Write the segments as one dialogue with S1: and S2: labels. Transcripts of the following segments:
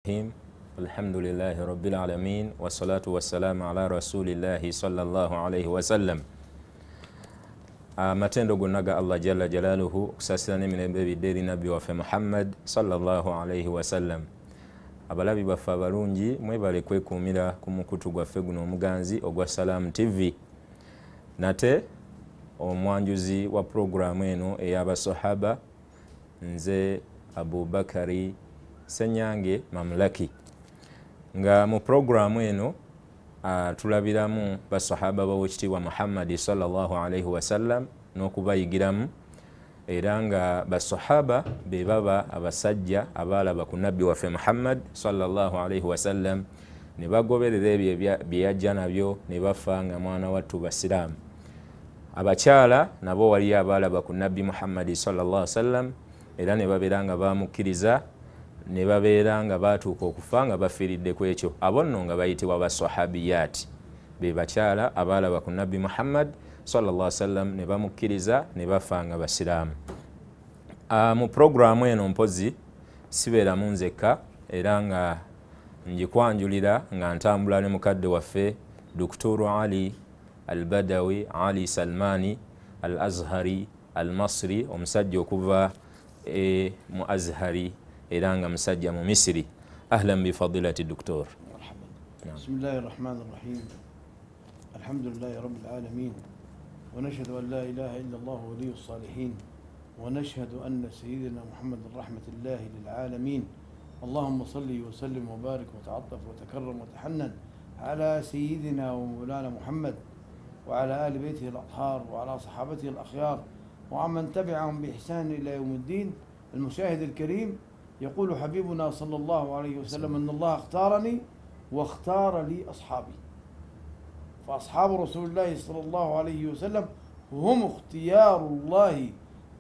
S1: الحمد لله رب العالمين والصلاة والسلام على رسول الله صلى الله عليه وسلم. Matendo gonaga Allah jalla jalaluhu kusasira n'emirembe bidde nabbi waffe Muhammad sallallahu alayhi wasallam. Abalabi baffe abalungi mwebale kwekuumira ku mukutu gwaffe guno omuganzi ogwa Salam TV. Nate omwanjuzi wa programu eno ey'abasahaba nze Abubakari Senyange Mamlaki. Nga mu programu eno tulabiramu basahaba bawekitiibwa Muhammad sallallahu alayhi wasallam n'okubayigiramu era nga basahaba be baba abasajja abalaba ku nabbi waffe Muhammad sallallahu alayhi wasallam ne bagoberera ebyo bye yajja nabyo ne bafa nga mwana wattu basiraamu. Abakyala nabo wali abalaba ku nabbi Muhammad sallallahu alayhi wasallam era ne babeera nga bamukkiriza ne babeera nga batuuka okufa nga bafiiridde ku ekyo. Abo nno nga bayitibwa basahabiyat, be bakyala abalaba ku nabbi Muhammad sallallahu alayhi wasallam ne bamukkiriza ne bafa nga basiraamu. Mu programu eno mpozi sibeeramu nzekka era nga njikwanjulira nga ntambula ne mukadde waffe Dr. Ali Al-Badawi Ali Salmani Al-Azhari Al-Masri, omusajja okuva mu Azhari era nga musajja mu Misiri. Ahlan bi fadilati Dr.
S2: Bismillahir Rahmanir Rahim. Alhamdulillahi Rabbil Alamin. Wa nashhadu an la ilaha illa Allah waliyyus salihin. Wa nashhadu anna sayyidina Muhammadan rahmatullahi lil alamin. Allahumma salli wa sallim wa barik wa ta'attaf wa takarram wa tahannan ala sayyidina wa mawlana Muhammad wa ala ali baytihi al-athhar wa ala sahabatihi al-akhyar wa amman tabi'ahum bi ihsan ila yawmiddin. المشاهد الكريم، يقول حبيبنا صلى الله عليه وسلم أن الله اختارني واختار لي أصحابي، فأصحاب رسول الله صلى الله عليه وسلم هم اختيار الله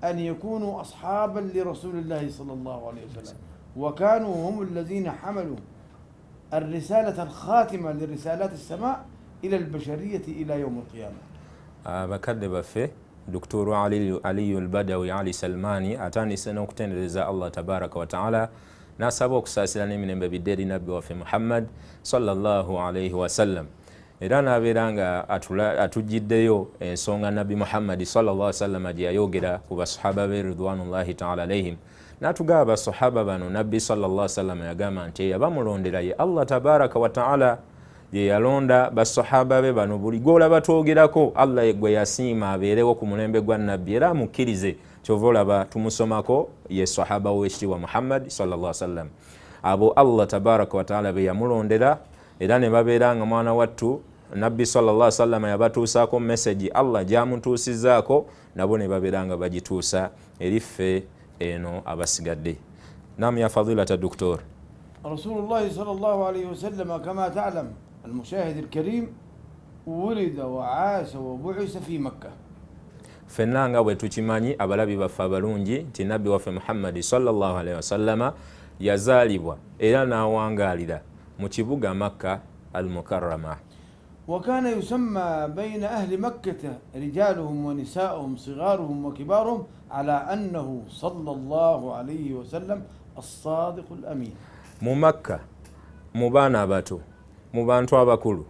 S2: أن يكونوا أصحابا لرسول الله صلى الله عليه وسلم، وكانوا هم الذين حملوا الرسالة الخاتمة لرسالات السماء إلى البشرية إلى يوم القيامة.
S1: بكذب فيه Dr. Ali Al-Badawi Ali Salmani atandise n'okutendereza Allah tabaraka wa ta'ala n'asaba okusaasira n'emirembe bidde nabbi waffe Muhammad sallallahu alayhi wasallam. Era n'abeera nga atujjiddeyo ensonga nabbi Muhammad sallallahu alayhi wasallam gye yayogera ku basahaba be ridwanullahi ta'ala alayhim. N'atugaba basahaba bano nabbi sallallahu alayhi wasallam yagamba nti yabamulondera ye Allah tabaraka wa ta'ala ye yalonda basahaba be bano. Buli gwolaba twogerako Allah gwe yasiima abeerewo ku mulembe gwa nabbi era amukkirize. Kyova olaba tumusomako ye sahaba w'ekitiibwa Muhammad sallallahu alaihi wasallam. Abo Allah tabaraka wa ta'ala be yamulondera era ne babeera nga mwana wattu nabbi sallallahu alaihi wasallam yabatuusaako message Allah gyamutuusizaako, nabo ne babeera nga bagituusa eriffe eno abasigadde. Nam ya fadilata Doktor.
S2: Rasulullah sallallahu alaihi wasallam kama ta'lam المشاهد الكريم ولد وعاش وبعث في مكة.
S1: Fenna nga bwe tukimanyi abalabi baffe abalungi nti nabbi waffe Muhammad sallallahu alaihi wasallama yazaalibwa era n'awangaalira mu kibuga Makka al-Mukarrama.
S2: وكان يسمى بين أهل مكة رجالهم ونساءهم صغارهم وكبارهم على أنه صلى الله عليه وسلم الصادق الأمين.
S1: Mu Makka mu baana abato mu bantu abakulu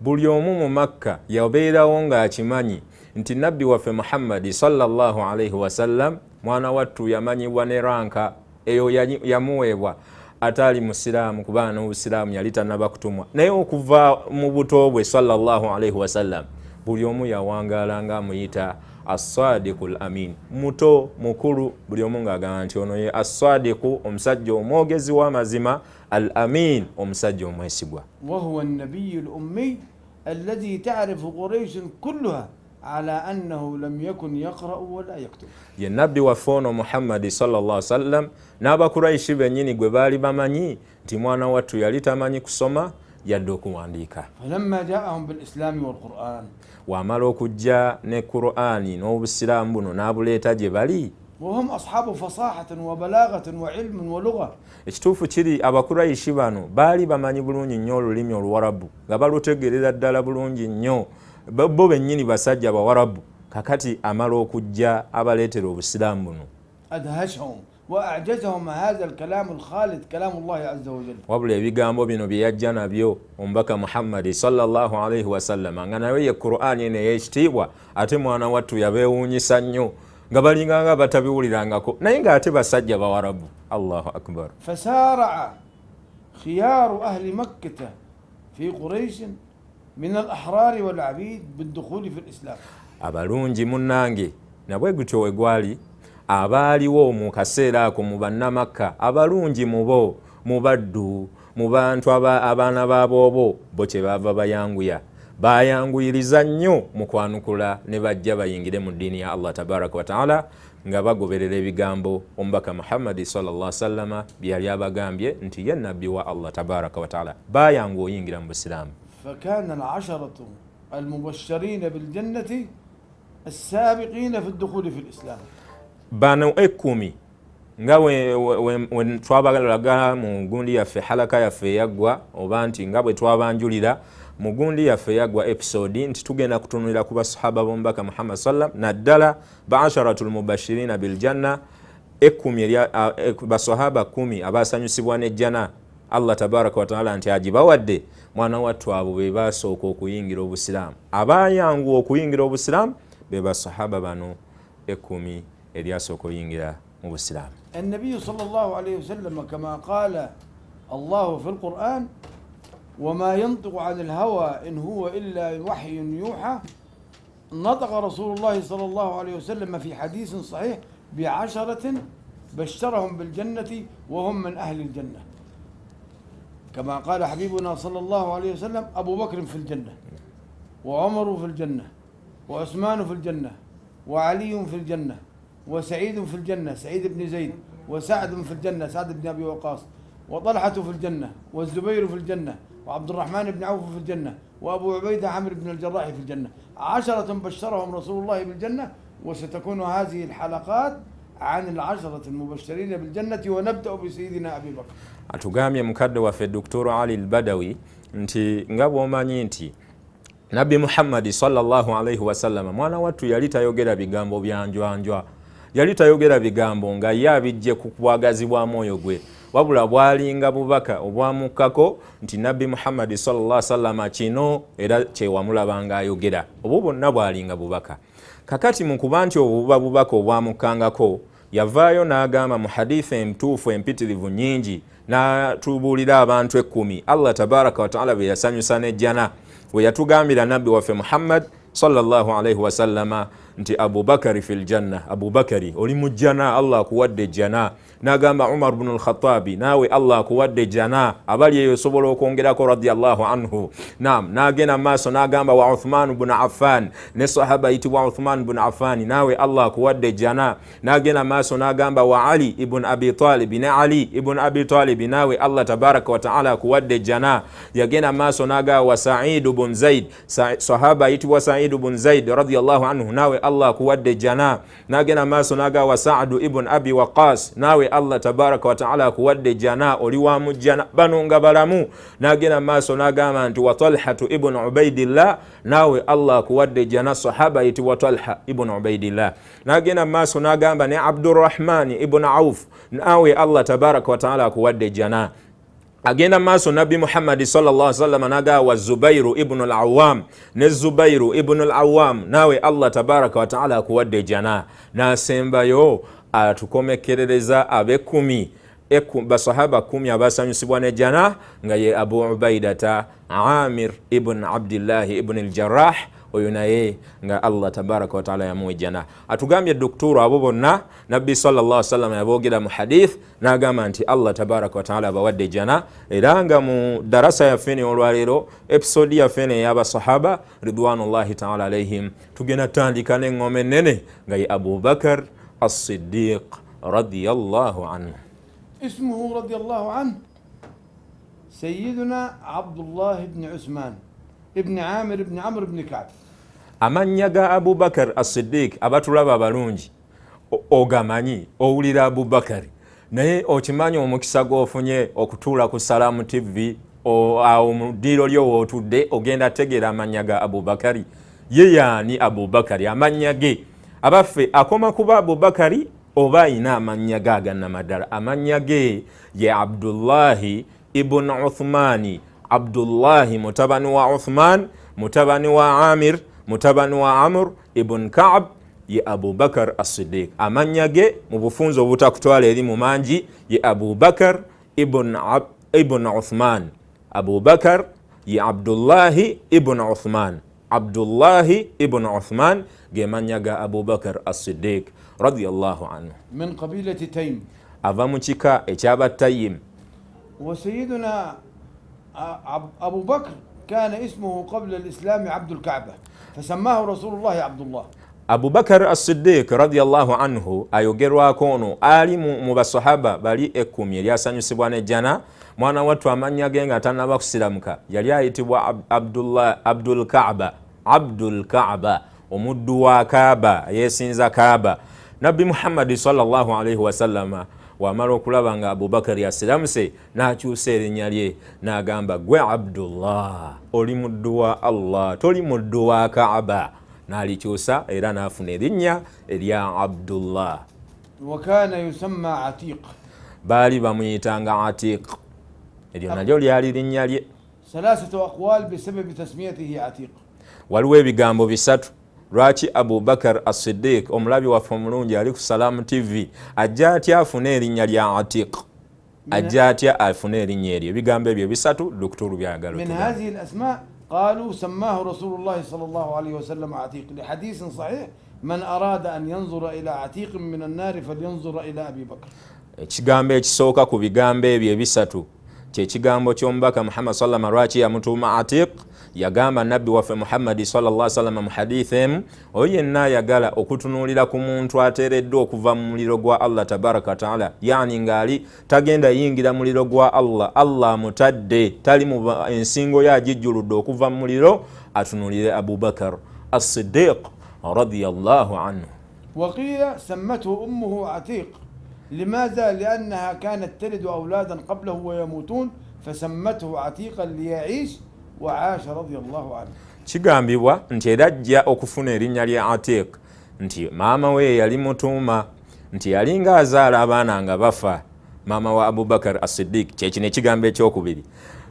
S1: buli omu mu Makka yabeerawo ng'akimanyi nti nabbi waffe Muhammad sallallahu alayhi wasallam mwana wattu yamanyibwa ne ranka eyo yamuweebwa ataali musiraamu kuba n'obusiraamu yali tannaba kutumwa, naye okuva mu buto bwe sallallahu alayhi wasallam buli omu yawangaala nga amuyita as-sadiqul amin, muto mukulu buli omu ng'agamba nti ono ye as-sadiqu, omusajja omwogezi w'amazima, al-amin, omusajja omwesigwa.
S2: وهو النبي الأمي الذي تعرف قريش كلها على أنه لم يكن يقرأ ولا يكتب.
S1: ye nabbi waffe ono Muhammad sallallahu alaihi wasallam n'abakuraishi bennyini gwe baali bamanyi nti mwana wattu yali tamanyi kusoma yadde okuwandiika.
S2: فلما جاءهم بالإسلام والقرآن
S1: wamala okujja ne Qur'ani n'obusiraamu buno n'abuleeta gye bali.
S2: وهم أصحاب فصاحة وبلاغة وعلم ولغة.
S1: Ekituufu kiri abakuraishi bano baali bamanyi bulungi nnyo olulimi Oluwarabu nga balutegeerera ddala bulungi nnyo, bo bennyini basajja Bawarabu. Kakati amala okujja abaleetera obusiraamu buno
S2: أدهشهم وأعجزهم هذا الكلام الخالد كلام الله عز وجل.
S1: wabula ebigambo bino bye yajja nabyo omubaka Muhammadi sallallahu alaihi wasallam nga naye ye Qur'ani eno ey'ekitiibwa ate mwana wattu yabeewuunyisa nnyo nga balinganga batabiwulirangako naye ng'ate basajja bawarabu. Allahu akbar.
S2: فسارع خيار أهل مكة في قريش من الأحرار والعبيد بالدخول في الإسلام.
S1: abalungi munnange nabwe gutyo we gwali abaaliwo mu kaseera ako mu bannamakka abalungi mubo mu baddu mu bantu abaana baaboobo bo kye baava bayanguyiriza nnyo mu kwanukula ne bajja bayingire mu ddiini ya Allah tabaraka wa taala nga bagoberera ebigambo omubaka Muhammadi sallallahu alaihi wasallam bye yali abagambye nti ye nabbi wa Allah tabaraka wa taala bayangu oyingira mu Busiraamu.
S2: فكان العشرة المبشرين بالجنة السابقين في الدخول في الإسلام.
S1: bano 10 nga we twabalaga mu gundi yaffe halaka yaffe yaggwa oba nti nga bwe twabanjulira mu gundi yaffe yaggwa episode nti tugenda kutunulira ku basahaba b'omubaka Muhammad sallam naddala ba'asharatul mubashirina bil janna 10 basahaba 10 abasanyusibwa n'ejjana Allah tabaraka wa taala nti agibawadde mwana wattu abo be basooka okuyingira obusiraamu abayangu okuyingira obusiraamu be basahaba bano 10 الياسوكو ينجلا مبسلام.
S2: النبي صلى الله عليه وسلم كما قال الله في القرآن وما ينطق عن الهوى إن هو إلا وحي يوحى نطق رسول الله صلى الله عليه وسلم في حديث صحيح ب10 بشرهم بالجنة وهم من أهل الجنة كما قال حبيبنا صلى الله عليه وسلم أبو بكر في الجنة وعمر في الجنة وعثمان في الجنة وعلي في الجنة وسعيد في الجنة سعيد بن زيد وسعد في الجنة سعد بن أبي وقاص وطلحة في الجنة والزبير في الجنة وعبد الرحمن بن عوف في الجنة وأبو عبيدة عمرو بن الجراح في الجنة 10 بشرهم رسول الله بالجنة وستكون هذه الحلقات عن 10 المبشرين بالجنة ونبدأ بسيدنا أبي بكر.
S1: أتقامي مكدة وفي الدكتور علي البدوي nti nga bw'omanyi nti Nabbi Muhammad sallallahu alaihi wasallam mwana wattu yali tayogera bigambo byanjwanjwa yali tayogera bigambo nga yabijje ku kwagazibwa mwoyo gwe wabula bwalinga bubaka obwamukkako nti Nabbi Muhammad sallallahu alaihi wasallam kino era kyewamulabanga ayogera obwo bwonna bwalinga bubaka kakati mu kuba nti obuba bubaka obwamukkangako yavaayo n'agamba mu hadithi entuufu empitirivu nyingi n'atubuulira abantu 10 Allah tabaraka wa taala be yasanyusa n'ejjana we yatugambira nabbi waffe Muhammad sallallahu alaihi wasallama nti Abu Bakari fil janna Abu Bakari oli mu jana Allah akuwadde jana n'agamba Umar ibn al-Khattabi nawe Allah akuwadde jana abali eyo sobola okwongerako radiyallahu anhu n'agenda maaso n'agamba wa Uthman ibn Affan ne sahaba yitibwa Uthman ibn Affan nawe Allah akuwadde jana n'agenda maaso n'agamba wa Ali ibn Abi Talib ne Ali ibn Abi Talib nawe Allah tabaraka wa taala akuwadde jana yagenda maaso n'agamba wa Sa'id ibn Zaid sahaba yitibwa Sa'id ibn Zaid radiyallahu anhu nawe Allah akuwadde jana n'agenda maaso n'agamba wa Sa'd ibn Abi Waqas nawe Allah tabaraka wa taala akuwadde jana oli wa mujjana bano nga balamu n'agenda maaso n'agamba nti wa Talha ibn Ubaidillah nawe Allah akuwadde jana sahaba yitibwa Talha ibn Ubaidillah n'agenda maaso n'agamba ne Abdurrahman ibn Auf nawe Allah tabaraka wa taala akuwadde jana agenda maaso Nabbi Muhammad sallallahu alaihi wasallam naga wa Zubairu ibn al-Awwam ne Zubairu ibn al-Awwam nawe Allah tabaraka wa taala akuwadde jana n'asembayo atukomekerereza abe 10 basahaba 10 abasanyusibwa ne jana nga ye Abu Ubaidata Amir ibn Abdullah ibn al-Jarrah oyo naye nga Allah tabaraka wa taala yamuwe jana atugambye doktor abo bonna Nabbi sallallahu alaihi wasallam yabogera mu hadith n'agamba nti Allah tabaraka wa taala bawadde jana era nga mu darasa ya fene olwalero episode ya fene y'abasahaba ridwanullahi taala alaihim tugenda tandika n'engome nene nga ye Abu Bakar as-Siddiq radiyallahu anhu.
S2: اسمه رضي الله عنه سيدنا عبد الله بن عثمان ابن عامر بن عمرو بن كعب.
S1: Amanya ga Abu Bakar as-Siddiq abatulaba balungi ogamanyi owulira Abu Bakari naye okimanyi omukisa gwofunye okutuula ku Salamu TV awo mu ddiiro lyo wootudde ogenda tegeera amanya ga Abu Bakari ye yaani Abu Bakari amanya ge abaffe akoma kuba Abu Bakari oba ayina amannya gaaga namadala. Amannya ge ye Abdullahi ibn Uthmani. Abdullahi mutabani wa Uthman, mutabani wa Amir, mutabani wa Amr ibn Ka'b ye Abu Bakar as-Siddiq. Amannya ge mu bufunzo obutakutwala eri mu mangi ye Abu Bakar ibn Uthman. Abu Bakar ye Abdullahi ibn Uthman. Abdullahi ibn Uthman ge manya ga Abu Bakar as-Siddiq radiyallahu anhu.
S2: من قبيلة تيم.
S1: Ava mu kika ekyaba Tayyim.
S2: وسيدنا أبو بكر كان اسمه قبل الإسلام عبد الكعبة فسماه رسول الله عبد الله.
S1: Abu Bakar as-Siddiq radiyallahu anhu ayogerwako ono ali mu basahaba bali 10 eryasanyusibwa nejjana. Mwana watu amanya ge nga tanaba kusilamuka yali ayitibwa Abdul Kaaba omuddu wa Kaaba yesinza Kaaba. Nabbi Muhammad sallallahu alaihi wasallam wamala okulaba nga Abubakar yasilamuse n'akyusa erinnya lye n'agamba gwe Abdullah oli muddu wa Allah toli muddu wa Kaaba. N'alikyusa era n'afuna erinnya erya Abdullah.
S2: وكان يسمى عتيق.
S1: Baali bamuyitanga Atiq. Eryo nalyo lyali linnya lye.
S2: 3 أقوال بسبب تسميته عتيق.
S1: Waliwo ebigambo bisatu lwaki Abu Bakar as-Siddiq omulabi waffe omulungi ali ku Salam TV ajja atya afuna erinnya lya Atiq. Ajja atya afuna erinnya eryo. Ebigambo ebyo bisatu Dr. byagalo.
S2: من هذه الأسماء قالوا سماه رسول الله صلى الله عليه وسلم عتيق لحديث صحيح من أراد أن ينظر إلى عتيق من النار فلينظر إلى أبي بكر. Ekigambo ekisooka ku bigambo ebyo ebisatu kyekigambo ky'omubaka Muhammad sallallahu alaihi wasallam yamutuuma Atiq. Yagamba nabbi waffe Muhammad sallallahu alaihi wasallam mu hadithemu oyo yenna ayagala okutunuulira ku muntu ateereddwa okuva mu muliro gwa Allah tabaraka taala, yani ngaali tagenda yingira muliro gwa Allah mutadde tali mu ensingo yagijjuludde okuva mu muliro, atunuulire Abu Bakar as-Siddiq radiyallahu anhu. وقيل سمته أمه عتيق. لماذا؟ لأنها كانت تلد أولادا قبله ويموتون فسمته عتيقا ليعيش وعاش رضي الله عنه.
S1: Kigambibwa nti era ajja okufuna erinnya lya Atiq nti maama we yali mutuuma nti yalinga azaala abaana nga bafa. Maama wa Abu Bakar as-Siddiq kyekino ekigambo ekyokubiri.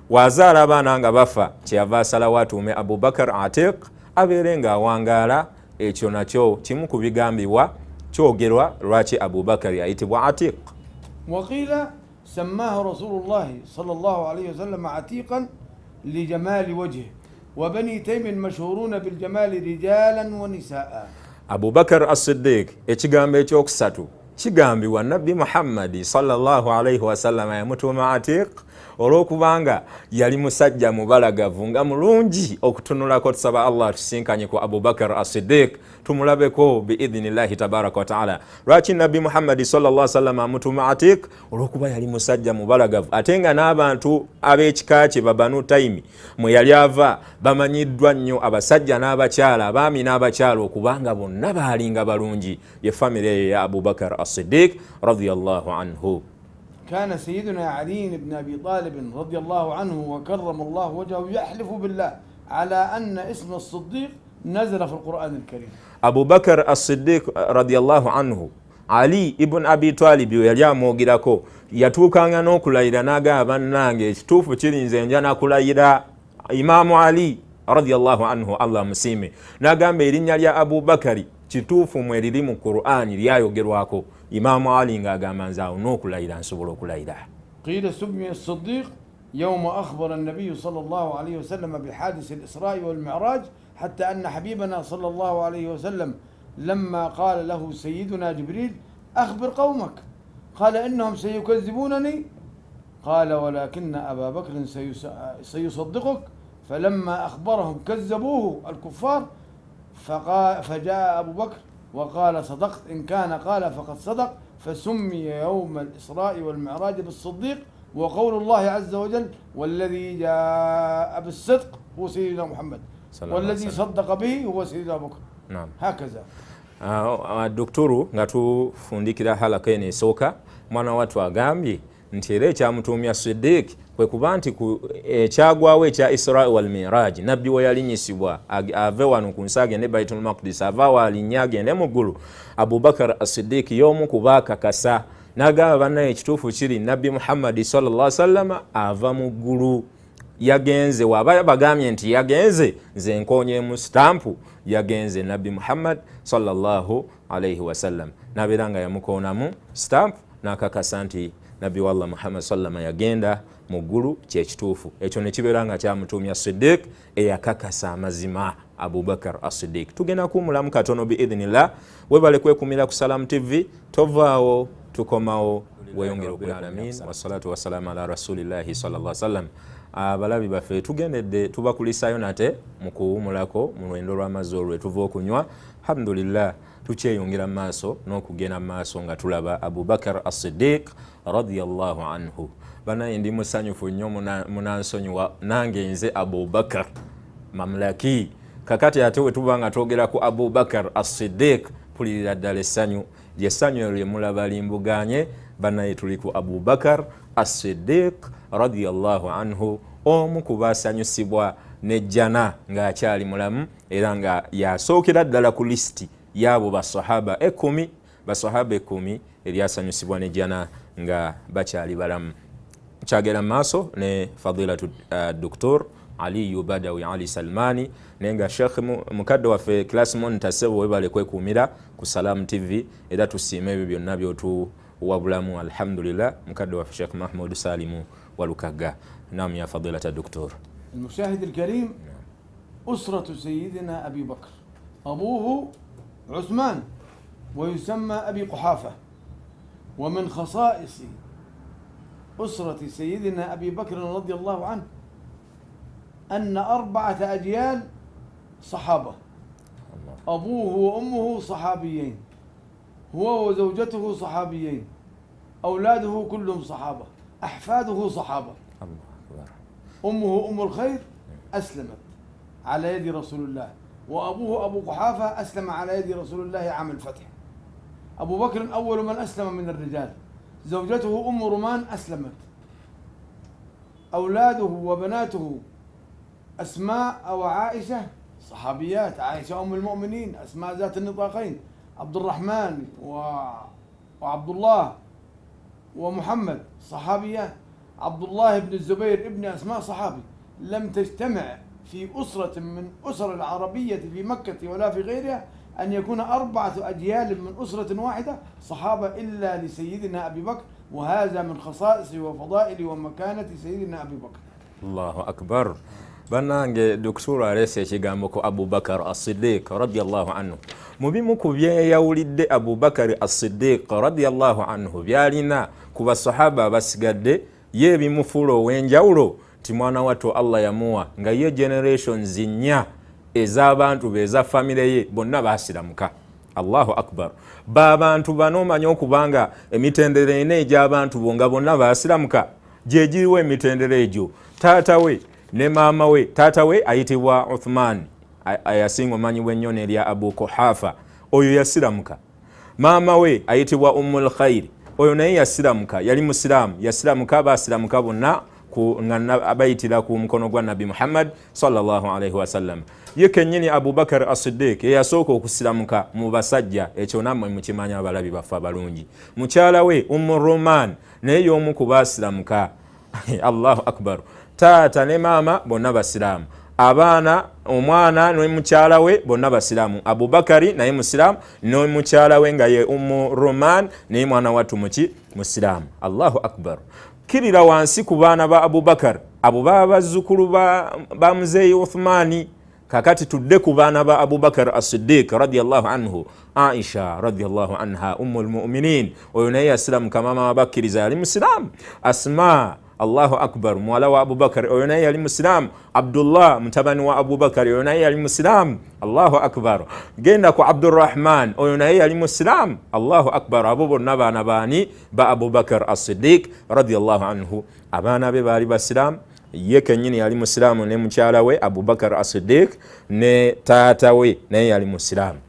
S1: Wazaala abaana nga bafa kyeyava asalawo atuume Abu Bakar Atiq abeere nga awangaala. Ekyo nakyo kimu ku bigambibwa kyogerwa lwaki Abu Bakar yayitibwa Atiq.
S2: وقيل سماه رسول الله صلى الله عليه وسلم عتيقا لجمال وجهه وبني تيم مشهورون بالجمال رجالا ونساء. Abu Bakar as-Siddiq ekigambo ekyokusatu kigambibwa Nabbi Muhammad sallallahu alaihi wasallam yamutuuma Atiq olw'okubanga yali musajja mubalagavu nga mulungi okutunulako. Tusaba Allah tusinkanye ku Abu Bakar as-Siddiq tumulabeko biidhnillahi tabaraka wa taala. Lwaki Nabbi Muhammad sallallahu alaihi wasallam amutuuma Atiq? Olw'okuba yali musajja mubalagavu ate nga n'abantu ab'ekika kye Banu Taymi mwe yali ava bamanyiddwa nnyo abasajja n'abakyala, abaami n'abakyala okubanga bonna baalinga balungi. Ye famire ya Abu Bakar as-Siddiq radiyallahu anhu. كان سيدنا علي بن أبي طالب رضي الله عنه وكرم الله وجهه يحلف بالله على أن اسم الصديق نزل في القرآن الكريم. أبو
S1: بكر الصديق رضي الله عنه Ali ibn Abi Talib yali amwogirako yatuukanga n'okulayira n'agamba bannange ekituufu kirinze nja nakulayira Imaamu Ali radiyallahu anhu Allah musiime n'agamba erinnya lya Abu Bakari kituufu mwe liri mu Qur'ani lyayogerwako. Imaamu Ali ng'agamba nze awo n'okulayira nsobola okulayira.
S2: قيل سمي الصديق يوم أخبر النبي صلى الله عليه وسلم بحادث الإسراء والمعراج حتى أن حبيبنا صلى الله عليه وسلم لما قال له سيدنا جبريل أخبر قومك قال إنهم سيكذبونني قال ولكن أبا بكر سيصدقك فلما أخبرهم كذبوه الكفار فجاء أبو بكر وقال صدقت إن كان قال فقد صدق فسمي يوم الإسراء والمعراج بالصديق. وقول الله عز وجل والذي جاء بالصدق هو سيدنا محمد والذي صدق به هو سيدنا أبو بكر.
S1: نعم
S2: هكذا.
S1: Doktoro nga tufundikira halaka eno esooka mwana watu agambye nti era ekyamutuumya Siddiq kwe kuba nti ekyagwawo ekya Isra wal Miraj nabbi we yalinyisibwa ave wano ku nsi agende Baitul Maqdis ava walinnya agende mu ggulu Abubakar as-Siddiq y'omu ku baakakasa n'agamba bannaye ekituufu kiri nabbi Muhammad sallallahu alaihi wasallam ava mu ggulu yagenze waba bagambye nti yagenze nze nkonyeemu stampu yagenze nabbi Muhammad sallallahu alaihi wasallam nabeera nga yamukoonamu stampu n'akakasa nti nabbi wallah Muhammad sallama yagenda mu ggulu kyekituufu ekyo ne kibeera nga kyamutuumya Siddiq eyakakasa amazima Abubakar as-Siddiq. Tugenda kuwumulamu katono biidhnillah webale kwekumira ku Salam TV tovaawo tukomawo weyongera okulamin wassalatu wassalamu ala rasulillahi sallallahu alaihi wasallam. Abalabi baffe tugendedde tubakulisayo nate mu kuwumulako mu lwendo lw'amazzi olwo tuva okunywa alhamdulillah tukyeyongera mu maaso n'okugenda mu maaso nga tulaba Abubakar as-Siddiq radiyallahu anhu. Banaye ndi musanyufu nnyo munansonyiwa nange nze Abubakar mamlaki kakati ate we tuba nga twogera ku Abubakar as-Siddiq pulirira ddala essanyu lyessanyu lye mulaba limbuganye. Banaye tuli ku Abubakar as-Siddiq radiyallahu anhu omu ku baasanyusibwa nejjana ng'akyali mulamu era nga yasookera ddala ku lisiti y'abo basahaba 10 eryasanyusibwa nejjana nga bakyali balamu. Kyagera maaso ne fadilatu Dr. Ali Badawi Ali Salmani nenga Sheikh mukadde waffe class monitor sebo webale kwekuumira ku Salam TV era tusiima ebyo byonna byotuwabulamu alhamdulillah mukadde waffe Sheikh Mahmoud Salimu walukaga. نعم يا فضيلة الدكتور.
S2: المشاهد الكريم أسرة سيدنا أبي بكر أبوه عثمان ويسمى أبي قحافة. ومن خصائص أسرة سيدنا أبي بكر رضي الله عنه أن 4 أجيال صحابة أبوه وأمه صحابيين هو وزوجته صحابيين أولاده كلهم صحابة أحفاده صحابة. أمه أم الخير أسلمت على يد رسول الله وأبوه أبو قحافة أسلم على يد رسول الله عام الفتح. أبو بكر أول من أسلم من الرجال. زوجته أم رومان أسلمت. أولاده وبناته أسماء وعائشة صحابيات. عائشة أم المؤمنين أسماء ذات النطاقين عبد الرحمن وعبد الله ومحمد صحابيات. عبد الله بن الزبير ابن أسماء صحابي. لم تجتمع في أسرة من أسر العربية في مكة ولا في غيرها أن يكون 4 أجيال من أسرة واحدة صحابة إلا لسيدنا أبي بكر وهذا من خصائص وفضائل ومكانة سيدنا أبي بكر.
S1: الله أكبر. Banange Dr. Alese ekigambo ko Abubakar as-Siddiq radiyallahu anhu mubimu ku byeyawulidde Abubakar as-Siddiq radiyallahu anhu byalina ku basahaba basigadde ye bimufuula ow'enjawulo ti mwana wattu Allah yamuwa nga ye generations 4 ez'abantu be eza famire ye bonna baasiramuka. Allahu akbar. B'abantu bano omanyi okubanga emitendera ena egy'abantu bo nga bonna baasiramuka gye giriwo emitendera egyo. Taata we ne maama we, taata we ayitibwa Uthman ayasinga omanyibwa ennyo erya Abu Quhafa oyo yasiramuka. Maama we ayitibwa Ummul Khair oyo naye yasiramuka yali musiraamu yasiramuka baasiramuka bonna abayitira ku mukono gwa Nabi Muhammad sallallahu alaihi wasallam. Ye kennyini Abubakar as-Siddiq yasooka okusiramuka mu basajja ekyo nammwe mukimanya abalabi baffe abalungi. Mukyala we Ummu Roman naye y'omu ku baasiramuka. Allahu akbar. Taata ne maama bonna basiraamu. Abaana omwana ne mukyala we bonna basiraamu. Abubakari naye musiraamu ne mukyala we nga ye Ummu Roman naye mwana wattu musiraamu. Allahu akbar. Kirira wansi ku baana ba Abubakar abo baba bazzukulu ba muzeeyi Uthmani. Kakati tudde ku baana ba Abubakar as-Siddiq radiyallahu anhu. Aisha radiyallahu anha ummul mu'minin oyo naye yasiramuka maama abakkiriza yali musiraamu. Asma Allahu akbar muwala wa Abubakar oyo naye yali musiraamu. Abdullah mutabani wa Abubakar oyo naye yali musiraamu. Allahu akbar. Genda ku Abdurrahman oyo naye yali musiraamu. Allahu akbar. Abo bonna baana baani ba Abubakar as-Siddiq radiyallahu anhu. Abaana be baali basiraamu. Ye kennyini yali musiraamu ne mukyala we Abubakar as-Siddiq ne taata we naye yali musiraamu.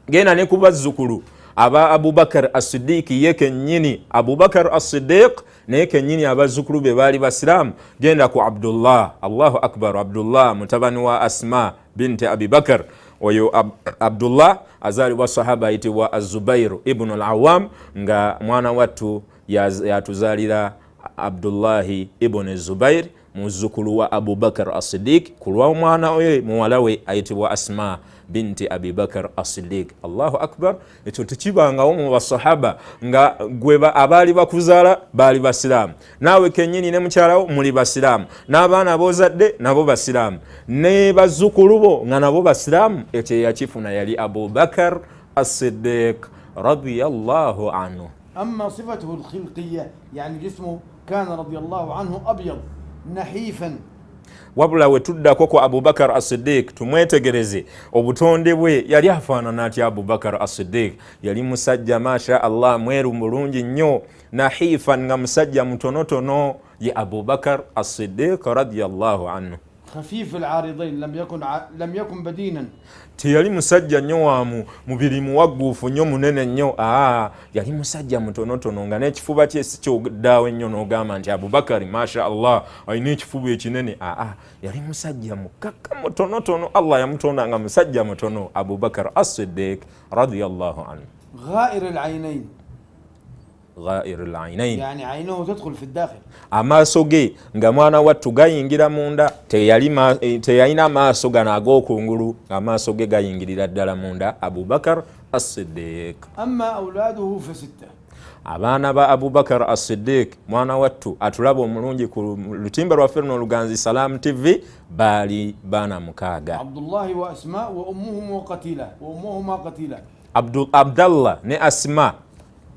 S1: Genda ne ku bazzukulu aba Abubakar as-Siddiq ye kennyini Abubakar as-Siddiq naye kennyini abazzukulu be baali basiraamu. Genda ku Abdullah, Allahu akbar, Abdullah mutabani wa Asma binti Abi Bakar. Oyo Abdullah azaalibwa sahaba ayitibwa Az-Zubair ibn al-Awwam, nga mwana wattu yatuzaalira Abdullahi ibn Zubair muzzukulu wa Abu Bakar as-Siddiq, kulwa mwana we muwala we ayitibwa Asma binti Abi Bakar as-Siddiq. Allahu akbar. Ekyo tekibangawo mu basahaba nga gwe abaali bakuzaala baali basiraamu, naawe kennyini ne mukyalawo muli basiraamu, n'abaana bozadde nabo basiraamu, ne bazzukulu bo nga nabo basiraamu. Ekyo yakifuna yali Abu Bakar as-Siddiq radiyallahu anhu.
S2: أما صفته الخلقية يعني جسمه كان رضي الله عنه أبيض نحيفا.
S1: Wabula we tuddako ku Abubakar as-Siddiq tumwetegereze obutonde bwe, yali afaanana atya Abubakar as-Siddiq? Yali musajja masha Allah mweru mulungi nnyo, nahifan nga musajja mutonotono, ye Abubakar as-Siddiq radiyallahu anhu.
S2: خفيف العارضين لم يكن بدينا.
S1: Teyali musajja nnyo waamu mubiri muwagguufu nnyo munene nnyo, yali musajja mutonotono nga n'ekifuba kye si kyoddaawo ennyo n'ogamba nti Abubakari masha Allah alina ekifuba ekinene. Yali musajja mukakka mutonotono, Allah yamutonda nga musajja mutono. Abubakar as-Siddiq radiyallahu anhu.
S2: غائر العينين.
S1: غائر العينين
S2: يعني عينه تدخل في الداخل.
S1: amaaso ge nga mwana wattu gayingira munda, teyalina amaaso gano ag'okungulu, amaaso ge gayingirira ddala munda. Abubakar as-Siddiq.
S2: أما أولاده فستة.
S1: Abaana ba Abubakar as-Siddiq mwana wattu atulaba omulungi ku lutimba lwaffe luno Luganzi Salam TV baali baana mukaaga.
S2: Abdullahi wa Asma wa ummuhuma Qatila.
S1: Abdallah ne Asma,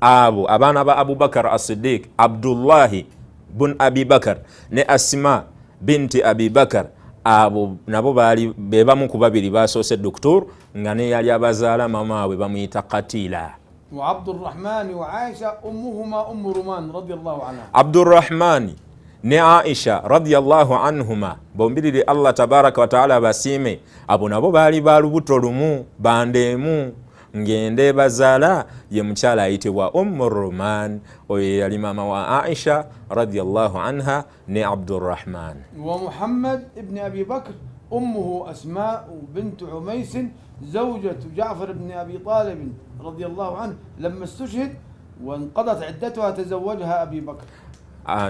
S1: abo abaana ba Abubakar as-Siddiq, Abdullahi bun Abi Bakar ne Asma binti Abi Bakar, abo nabo baali bebamu ku babiri basoose doktor, nga ne yali abazaala mamawe bamuyita Qatila.
S2: Wa Abdurrahman wa Aisha ummuhuma Ummu Ruman radiyallahu anha.
S1: Abdurrahman ne Aisha radiyallahu anhuma bombirire Allah tabaraka wa taala basiime, abo nabo baali balubuto lumu bandeemu, ngende bazaala ye mukyala ayitibwa Ummu Ruman, oyo yali maama wa Aisha radiyallahu anha ne Abdurrahman.
S2: Wa Muhammad ibn Abi Bakr ummuhu Asma bint Umays زوجة جعفر بن أبي طالب رضي الله عنه لما استشهد وانقضت عدتها تزوجها أبي بكر.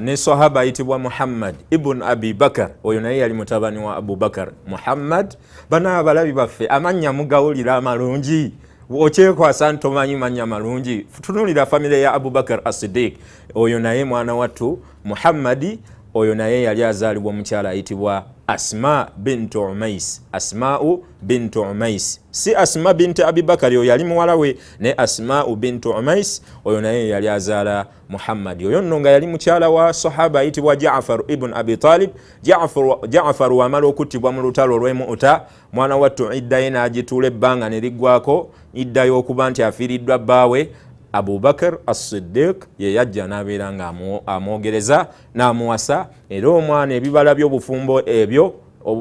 S1: ne sahaba ayitibwa Muhammad ibn Abi Bakar, oyo naye yali mutabani wa Abu Bakar. Muhammad bana abalabi baffe amannya mugawulira amalungi, okyekwasa ntomanyi mannya malungi. Tunulira famire ya Abu Bakar as-Siddiq, oyo naye mwana wattu Muhammadi, oyo naye yali azaalibwa mukyala ayitibwa Asma bint Umais. Asma'u bint Umais, si Asma binti Abi Bakari, oyo yali muwala we, ne Asma'u bint Umais oyo naye yali azaala Muhammad. Oyo nno nga yali mukyala wa sahaba ayitibwa Ja'far ibn Abi Talib. Ja'far wamala okuttibwa mu lutalo lw'Mu'ta, mwana wattu idda ye n'agituula ebbanga ne liggwako, idda y'okuba nti afiiriddwa bbaawe. Abu Bakar as-Siddiq ye yajja n'abeera nga amwogereza n'amuwasa, era omwana ebibala by'obufumbo ebyo,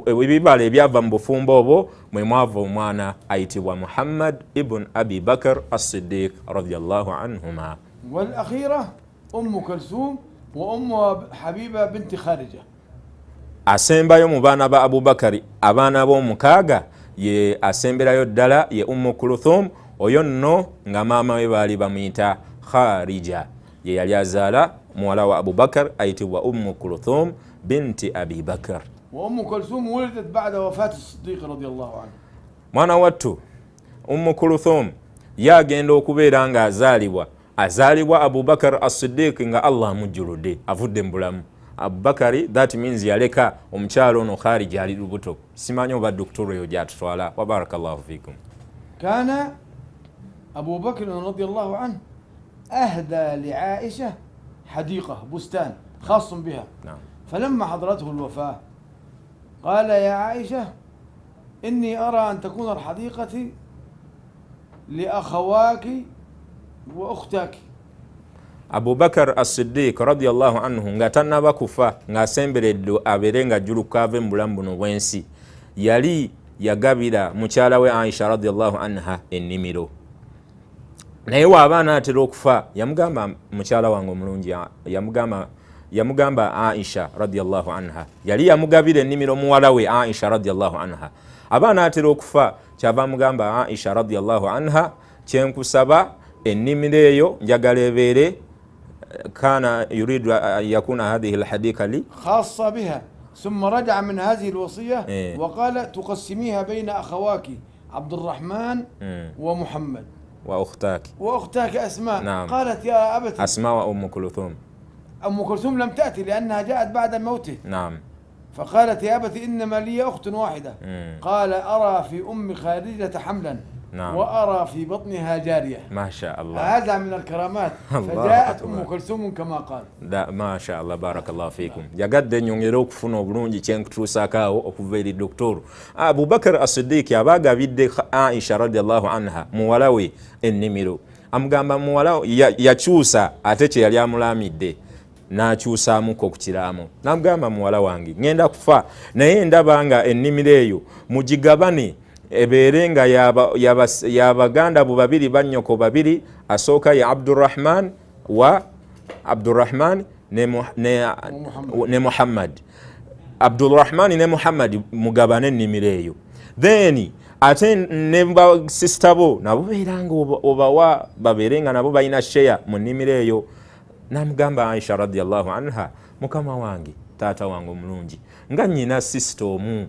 S1: ebibala ebyava mu bufumbo obwo mwe mwava omwana ayitibwa Muhammad ibn Abi Bakar as-Siddiq radiyallahu anhuma.
S2: Wal akhira Ummu Kulthum wa Ummu Habiba binti Kharija. Asembayo
S1: mu baana ba Abu Bakari, abaana b'omukaaga ye asemberayo ddala ye Ummu Kulthum. Oyo nno nga maama we baali bamuyita Kharija, ye yali azaala muwala wa Abu Bakar ayitibwa Ummu Kulthum binti Abi Bakar.
S2: Wa Ummu Kulthum wulidat ba'da wafati as-Siddiq radiyallahu anhu.
S1: Mwana wattu Ummu Kulthum yagenda okubeera nga azaalibwa Abu Bakar as-Siddiq nga Allah amujjuludde avudde mu bulamu. Abu Bakari, that means yaleka omukyalo ono Kharija ali lubuto. Simanyi oba doktor eyo gyatutwala. Wa barakallahu fikum.
S2: Kana أبو بكر رضي الله عنه أهدى لعائشة حديقة بستان خاص بها. فلما حضرته الوفاة قال يا عائشة إني أرى أن تكون الحديقة لأخواك وأختك.
S1: Abu Bakar as-Siddiq radiyallahu anhu nga tannaba kufa nga asemberedde abeere nga ajjuluka ave mu bulamu buno bw'ensi, yali yagabira mukyala we Aisha radiyallahu anha ennimiro. naye wabaana atera okufa yamugamba mukyala wange omulungi yamugamba Aisha radiyallahu anha yali yamugabira ennimiro muwala we Aisha radiyallahu anha abaana atera okufa kyava mugamba Aisha radiyallahu anha kyenkusaba ennimiro eyo njagala ebeere kana yuridu yakuna hadhihi alhadika li
S2: khassa biha ثم رجع من هذه الوصية وقال تقسميها بين أخواك عبد الرحمن ومحمد وأختاك أسماء.
S1: نعم.
S2: قالت يا أبتي
S1: أسماء وأم كلثوم.
S2: أم كلثوم لم تأتي لأنها جاءت بعد موته.
S1: نعم.
S2: فقالت يا أبتي إنما لي أخت واحدة. قال أرى في أم خارجة حملا. نعم. وأرى في بطنها جارية.
S1: ما شاء الله.
S2: هذا من الكرامات. فجاءت أم كلثوم كما قال.
S1: لا ما شاء الله بارك الله فيكم. يقد nyongera okufuna obulungi kyenkutuusakawo okuva eri doktor Abu Bakr as-Siddiq abagabidde Aisha radiyallahu anha muwala we ennimiro amugamba muwala yakyusa ate kye yali amulamidde n'akyusaamuko ku kiraamo n'amugamba muwala wange ngenda kufa naye ndaba nga ennimiro eyo mugigabane ebeere nga yabaganda bo babiri bannyoko babiri asooka ya Abdurrahman ne Muhammad. Abdurrahman ne Muhammad mugabane ennimiro eyo then ate ne sister bo nabo beeranga obawa babeere nga nabo balina share mu nnimiro eyo. Namugamba Aisha radiyallahu anha mukama wange taata wange omulungi nga nnyina sister omu.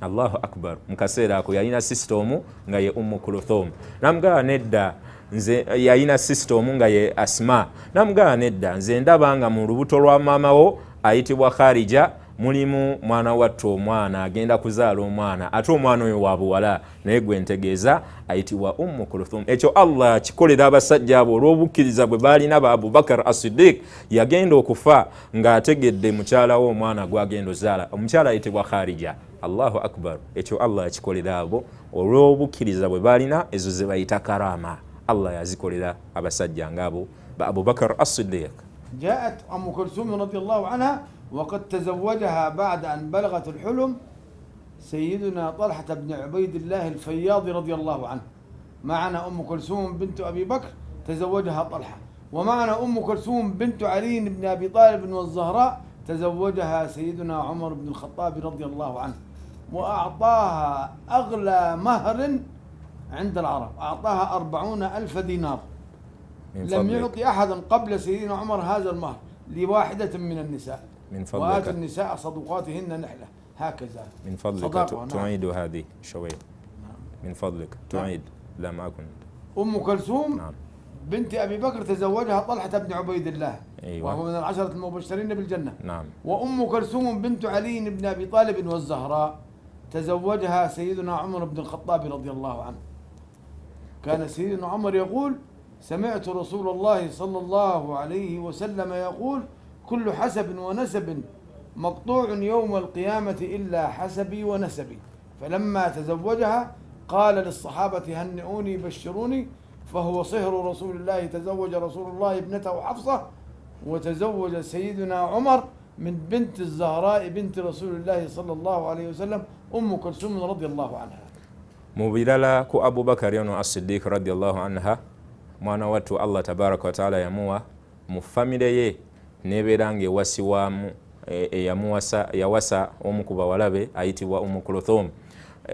S1: Allahu akbar. Mukaseera ako yalina sister omu nga ye Ummu Kulthum. Namugamba nedda nze yalina sister omu nga ye Asma. Namugamba nedda nze ndaba nga mu lubuto lwa maama wo ayitibwa Kharija mulimu mwana wattu omwana agenda kuzaala omwana ate omwana oyo wa buwala naye gwe ntegeeza ayitibwa Ummu Kulthum. Ekyo Allah kikolera abasajja abo olw'obukkiriza bwe baalina ba Abu Bakr as-Siddiq yagenda okufa ng'ategedde mukyala we omwana gwagenda ozaala omukyala ayitibwa Kharija. Allahu akbar. Ekyo Allah yakikolera abo olw'obukkiriza bwe baalina ezo ze bayita karama. Allah yazikolera abasajja ng'abo ba Abu Bakr as-Siddiq.
S2: جاءت أم كلثوم رضي الله عنها وقد تزوجها بعد أن بلغت الحلم سيدنا طلحة بن عبيد الله الفياض رضي الله عنه. معنا أم كلثوم بنت أبي بكر تزوجها طلحة ومعنا أم كلثوم بنت علي بن أبي طالب والزهراء تزوجها سيدنا عمر بن الخطاب رضي الله عنه وأعطاها أغلى مهر عند العرب أعطاها 40,000 دينار. لم يعطي أحدا قبل سيدنا عمر هذا المهر لواحدة من النساء.
S1: من فضلك
S2: وآتى النساء صدقاتهن نحلة هكذا.
S1: من فضلك تعيد هذه شوي. من فضلك تعيد. لم أكن.
S2: أم كلثوم بنت أبي بكر تزوجها طلحة بن عبيد الله.
S1: أيوة.
S2: وهو من العشرة المبشرين بالجنة.
S1: نعم.
S2: وأم كلثوم بنت علي بن أبي طالب والزهراء تزوجها سيدنا عمر بن الخطاب رضي الله عنه. كان سيدنا عمر يقول سمعت رسول الله صلى الله عليه وسلم يقول كل حسب ونسب مقطوع يوم القيامة إلا حسبي ونسبي. فلما تزوجها قال للصحابة هنئوني بشروني فهو صهر رسول الله. تزوج رسول الله ابنته حفصة وتزوج سيدنا عمر من بنت الزهراء بنت رسول الله صلى الله عليه وسلم أم كلثوم رضي الله عنها.
S1: مبيلالا كو أبو بكر يونو الصديق رضي الله عنها mwana wattu Allah tabaraka wa taala yamuwa mu famire ye nebeeranga ewasiwamu yawasa omu ku bawala be ayitibwa Ummu Kulthum.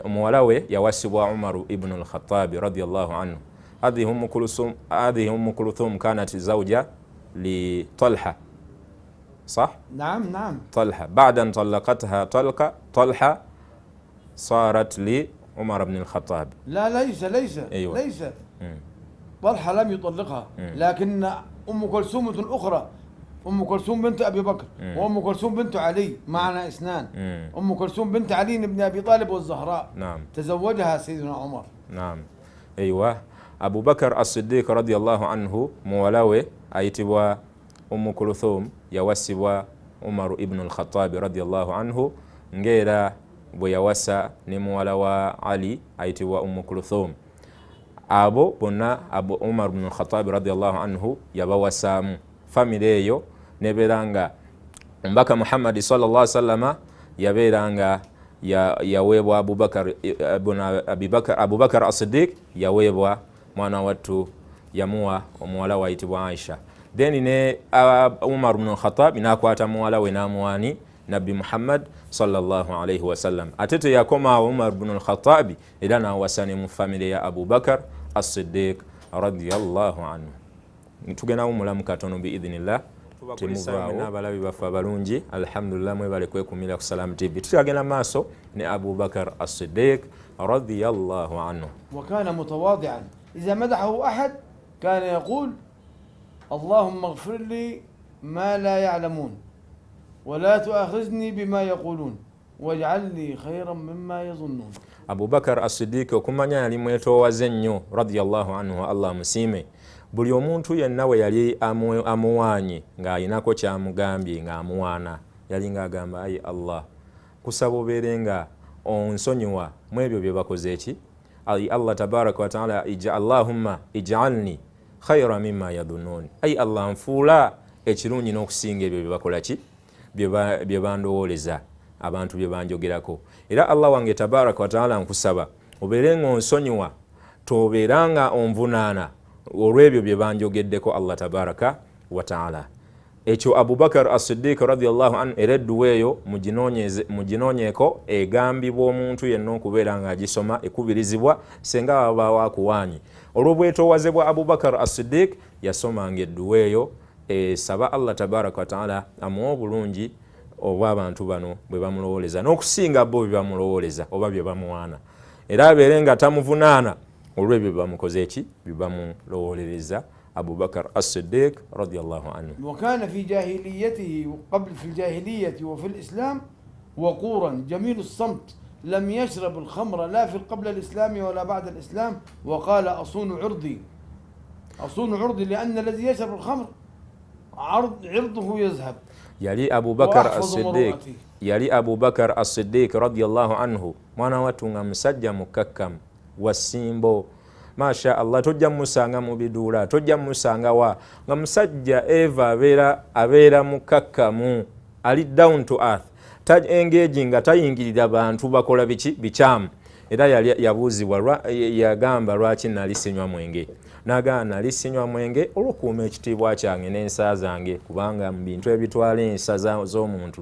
S1: Omuwala we yawasibwa Umaru ibn al-Khattabi radiyallahu anhu. هذه أم كلثوم كانت زوجة لطلحة صح؟
S2: نعم
S1: طلحة بعد أن طلقتها طلحة صارت لعمر بن الخطاب.
S2: لا ليس
S1: أيوة.
S2: ليس طلحة لم يطلقها لكن أم كلثوم الأخرى أم كلثوم بنت أبي بكر وأم كلثوم بنت علي معنا اثنان. أم كلثوم بنت علي بن أبي طالب والزهراء. نعم. تزوجها سيدنا عمر. نعم.
S1: أيوة. أبو بكر الصديق رضي الله عنه مولاوي أيتوا أم كلثوم يوسوا عمر ابن الخطاب رضي الله عنه ngera bwe yawasa ne muwala wa Ali ayitibwa Ummu Kulthum. Abo bonna Abu Umar ibn al-Khattab radiyallahu anhu yabawasaamu famire eyo neberanga mbaka Muhammad sallallahu alaihi wasallama yaberanga yaweebwa Abubakar as-Siddiq yaweebwa mwana wattu yamuwa omuwala wayitibwa Aisha. Then ne Umar ibn Khattab nakwata muwala we namuwani Nabi Muhammad sallallahu alayhi wa sallam. Atete yakoma Umar ibn Khattab era nawasane mu family ya Abu Bakar as-Siddiq radiyallahu anhu. Tugenda umulamu katono bi idhnillah. Temuvaawo n'abalabi baffe abalungi alhamdulillah mwebale kwekumira ku Salam TV. Tutagenda maaso ne Abu Bakar as-Siddiq radiyallahu anhu.
S2: وكان متواضعا إذا مدحه أحد كان يقول اللهم اغفر لي ما لا يعلمون ولا تؤاخذني بما يقولون واجعل لي خيرا مما يظنون. أبو
S1: بكر الصديق okumanya yali mwetoowaze nnyo radiyallahu anhu Allah musiime. Buli omuntu yenna we yali amuwaanye ng'ayinako kyamugambye ng'amuwaana yali ng'agamba ayi Allah kusaba obeere nga onsonyiwa mu ebyo bye bakoze eki ayi Allah tabaraka wa taala Allahumma ij'alni khayra mimma yadhunnun. Ayi Allah nfuula ekirungi n'okusinga ebyo bye bakola ki bye bandowooleza abantu bye banjogerako. Era Allah wange tabaraka wa taala nkusaba obeere nga onsonyiwa tobeeranga onvunaana olw'ebyo bye banjogeddeko Allah tabaraka wa taala. Ekyo Abu Bakar as-Siddiq radiyallahu anhu eredduwa eyo muginoonyeeko egambibwa omuntu yenna okubeera nga agisoma ekubirizibwa senga babaawo akuwaanyi. Olw'obwetoowaze bwa Abu Bakar as-Siddiq yasomanga edduwa eyo esaba Allah tabaraka wa taala amuwa obulungi oba abantu bano bwe bamulowooleza n'okusinga bo bye bamulowooleza oba bye bamuwaana. Era abeere nga tamuvunaana olw'ebyo bye bamukoze eki bye bamulowooleza أبو بكر الصديق رضي الله عنه.
S2: وكان في جاهليته وقبل في الجاهلية وفي الإسلام وقورا جميل الصمت لم يشرب الخمر لا في قبل الإسلام ولا بعد الإسلام وقال أصون عرضي لأن الذي يشرب الخمر عرضه يذهب.
S1: يلي أبو بكر الصديق رضي الله عنه مانا واتونا مسجى مككم والسيمبو Masha Allah tojja musanga mu biduula tojja musanga wa nga musajja Eva abeera mukakkamu ali down to earth taj engaging nga tayingirira bantu bakola bichamu. Era yabuuzibwa yagamba lwaki nali sinywa mwenge n'agamba nali sinywa mwenge olw'okuuma ekitiibwa kyange n'ensa zange kubanga mu bintu ebitwala ensa z'omuntu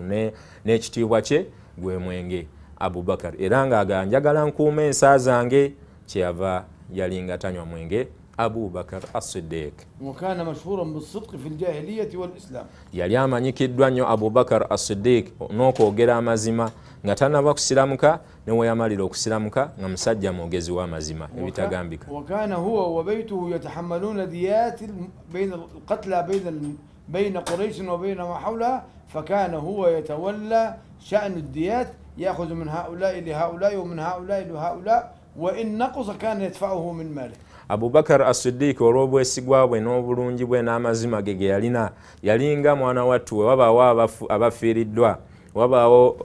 S1: n'ekitiibwa kye gwe mwenge Abu Bakar. Era ng'agamba njagala nkuuma ensa zange kyeyava yalinga tanywa mwenge Abu Bakar as-Siddiq.
S2: وكان مشهورا بالصدق في الجاهلية والإسلام.
S1: Yali amanyikiddwa nnyo Abu Bakar as-Siddiq n'okwogera amazima nga tanaba kusiramuka ne we yamalira okusiramuka nga musajja mwogezi w'amazima ebitagambika.
S2: وكان هو وبيته يتحملون ديات بين القتلى بين قريش وبين ما حولها فكان هو يتولى شأن الديات يأخذ من هؤلاء لهؤلاء ومن هؤلاء لهؤلاء وإن نقص كان يدفعه من ماله. Abu Bakar as-Siddiq olw'obwesigwa bwe n'obulungi bwe n'amazima ge yalina yalinga mwana wattu we wabaawo abafiiriddwa wabaawo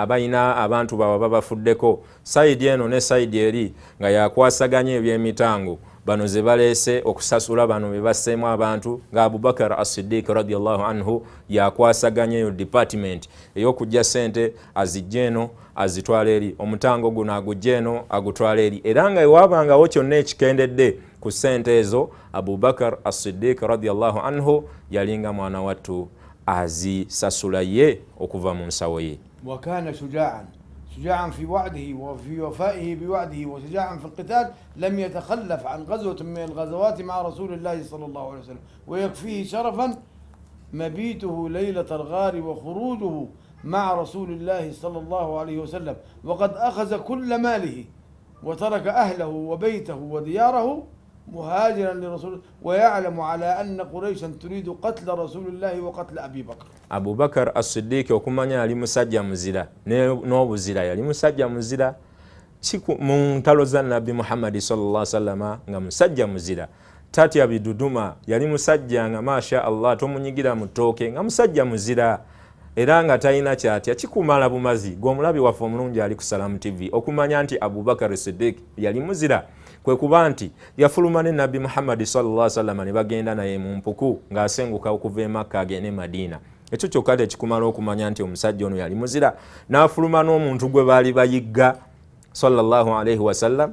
S2: abalina abantu baabwe babafuddeko sayidi eno ne sayidi eri nga yakwasaganya ebyemitango bano ze baleese okusasula bano be basseemu abantu nga Abu Bakar as-Siddiq radiyallahu anhu yakwasaganya eyo department ey'okujja sente azijja eno azitwala eri omutango guno agujja eno agutwala eri. Era nga ewabangawo kyonna ekikendedde ku sente ezo Abu Bakar as-Siddiq radiyallahu anhu yalinga mwana wattu azisasula ye okuva mu nsawo ye. وكان شجاعا في وعده وفي وفائه بوعده وشجاعا في القتال لم يتخلف عن غزوة من الغزوات مع رسول الله صلى الله عليه وسلم ويكفيه شرفا مبيته ليلة الغار وخروجه مع رسول الله صلى الله عليه وسلم وقد أخذ كل ماله وترك أهله وبيته ودياره مهاجرا لرسول ويعلم على أن قريشا تريد قتل رسول الله وقتل أبي بكر. أبو بكر
S1: الصديق وكمانيا yali musajja muzira n'obuzira yali musajja muzira mu ntalo za Nabi Muhammad sallallahu alaihi wasallam nga musajja muzira tatya biduduma yali musajja nga masha Allah tomunyigira mutoke nga musajja muzira era nga talina kyatya kikumala bumazi gw'omulabi waffe omulungi ali ku Salam TV okumanya nti Abu Bakar as-Siddiq yali muzira kwe kuba nti yafuluma ne Nabi Muhammad sallallahu alaihi wasallam ne bagenda naye mu mpuku ng'asenguka okuva e Makka agende Madina. Ekyo kyokka tekikumala okumanya nti omusajja ono yali muzira n'afuluma n'omuntu gwe baali bayigga sallallahu alaihi wasallam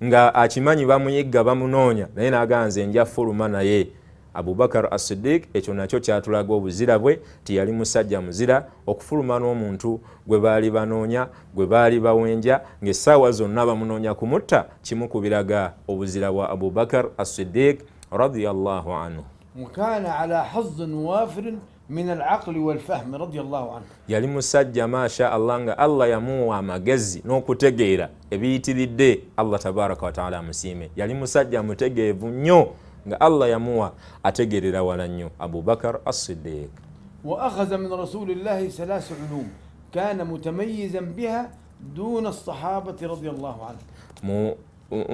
S1: nga akimanyi bamuyigga bamunoonya naye n'aganze nja fuluma naye. Abubakar as-Siddiq ekyo nakyo kyatulaga obuzira bwe tiyali musajja muzira okufuluma n'omuntu gwe baali banoonya gwe baali bawenja ng'essaawa zonna bamunoonya kumutta kimukubiraga obuzira bwa Abubakar as-Siddiq radiyallahu anhu.
S2: وكان على حظ وافر من العقل والفهم رضي الله عنه.
S1: Yali musajja masha Allah nga Allah yamuwa amagezi n'okutegeera ebiyitiridde Allah tabaraka wa taala amusiime. Yali musajja mutegeevu nnyo nga Allah yamuwa ategerera wala nnyo Abubakar as-Siddiq.
S2: وأخذ من رسول الله 3 علوم كان متميزا بها دون الصحابة رضي الله عنه.